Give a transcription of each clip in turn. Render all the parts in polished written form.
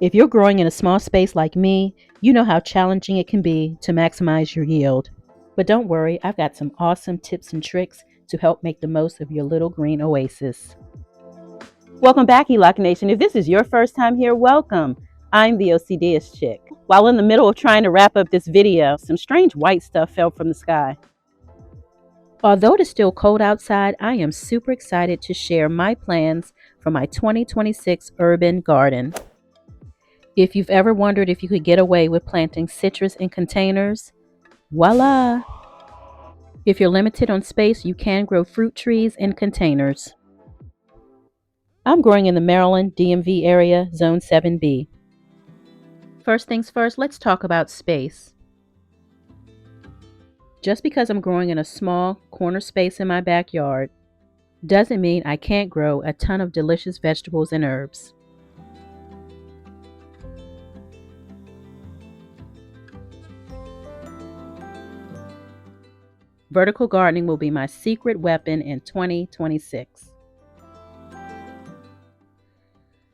If you're growing in a small space like me, you know how challenging it can be to maximize your yield. But don't worry, I've got some awesome tips and tricks to help make the most of your little green oasis. Welcome back, ELOC Nation. If this is your first time here, welcome. I'm the OCDist chick. While in the middle of trying to wrap up this video, some strange white stuff fell from the sky. Although it is still cold outside, I am super excited to share my plans for my 2026 urban garden. If you've ever wondered if you could get away with planting citrus in containers, voila! If you're limited on space, you can grow fruit trees in containers. I'm growing in the Maryland DMV area, Zone 7B. First things first, let's talk about space. Just because I'm growing in a small corner space in my backyard doesn't mean I can't grow a ton of delicious vegetables and herbs. Vertical gardening will be my secret weapon in 2026.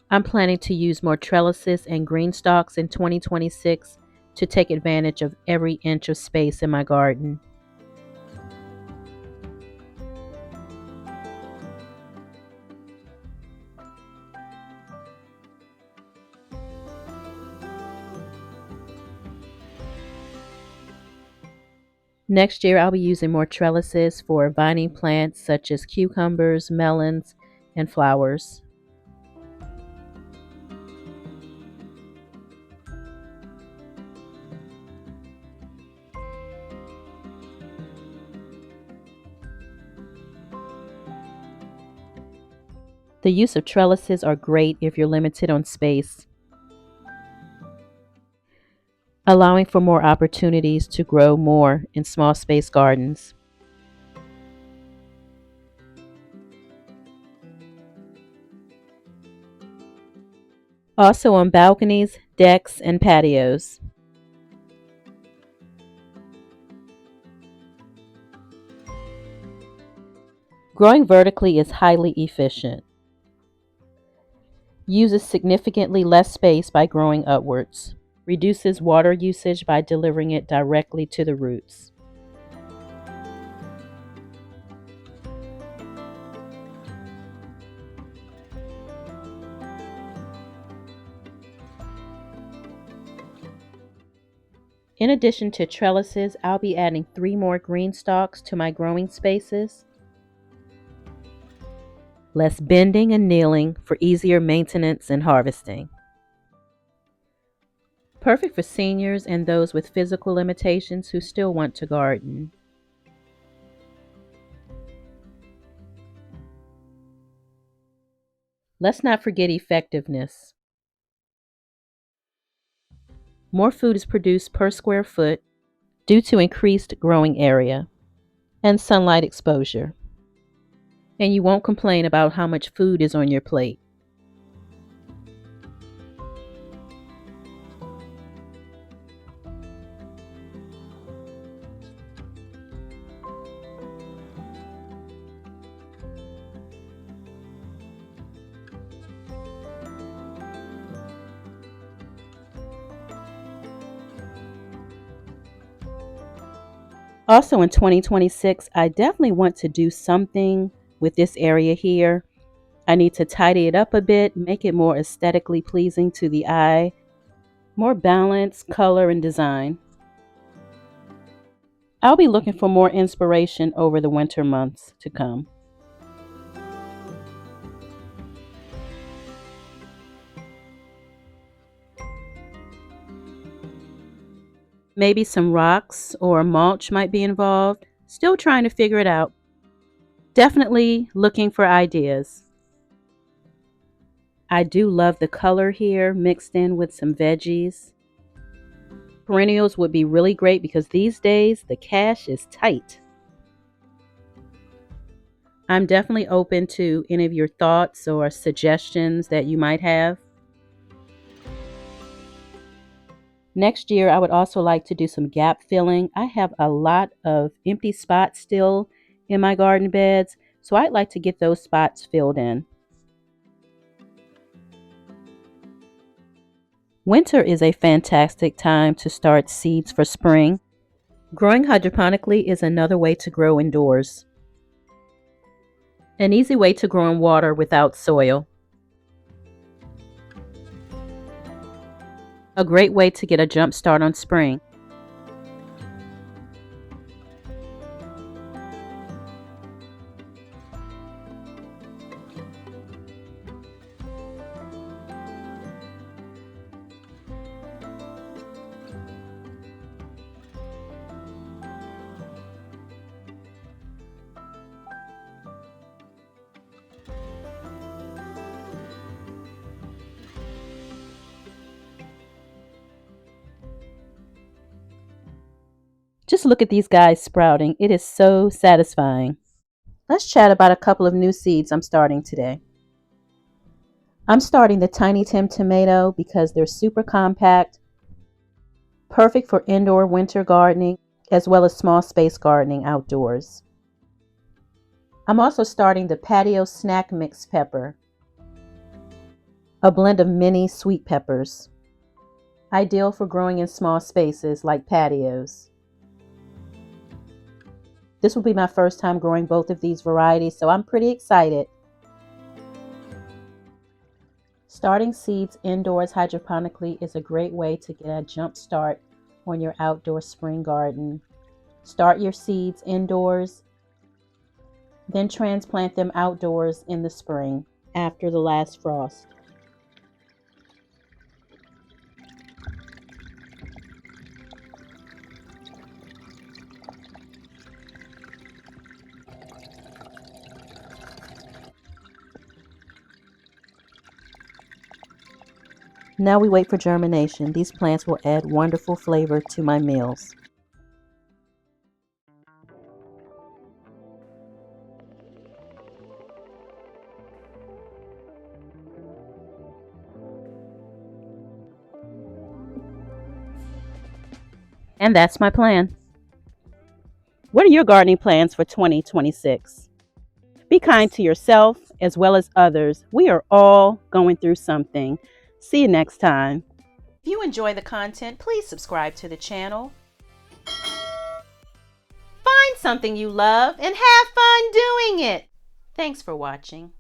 I'm planning to use more trellises and GreenStalks in 2026 to take advantage of every inch of space in my garden. Next year, I'll be using more trellises for vining plants such as cucumbers, melons, and flowers. The use of trellises are great if you're limited on space, allowing for more opportunities to grow more in small space gardens. Also on balconies, decks, and patios. Growing vertically is highly efficient. Uses significantly less space by growing upwards. Reduces water usage by delivering it directly to the roots. In addition to trellises, I'll be adding 3 more green stalks to my growing spaces. Less bending and kneeling for easier maintenance and harvesting. Perfect for seniors and those with physical limitations who still want to garden. Let's not forget effectiveness. More food is produced per square foot due to increased growing area and sunlight exposure. And you won't complain about how much food is on your plate. Also in 2026, I definitely want to do something with this area here. I need to tidy it up a bit, make it more aesthetically pleasing to the eye, more balance, color, and design. I'll be looking for more inspiration over the winter months to come. Maybe some rocks or mulch might be involved. Still trying to figure it out. Definitely looking for ideas. I do love the color here mixed in with some veggies. Perennials would be really great because these days the cash is tight. I'm definitely open to any of your thoughts or suggestions that you might have. Next year, I would also like to do some gap filling. I have a lot of empty spots still in my garden beds, so I'd like to get those spots filled in. Winter is a fantastic time to start seeds for spring. Growing hydroponically is another way to grow indoors. An easy way to grow in water without soil. A great way to get a jump start on spring. Just look at these guys sprouting. It is so satisfying. Let's chat about a couple of new seeds I'm starting today. I'm starting the Tiny Tim tomato because they're super compact, perfect for indoor winter gardening, as well as small space gardening outdoors. I'm also starting the patio snack mix pepper, a blend of mini sweet peppers, ideal for growing in small spaces like patios. This will be my first time growing both of these varieties, so I'm pretty excited. Starting seeds indoors hydroponically is a great way to get a jump start on your outdoor spring garden. Start your seeds indoors, then transplant them outdoors in the spring after the last frost. Now we wait for germination. These plants will add wonderful flavor to my meals. And that's my plan. What are your gardening plans for 2026? Be kind to yourself as well as others. We are all going through something. See you next time. If you enjoy the content, please subscribe to the channel. Find something you love and have fun doing it. Thanks for watching.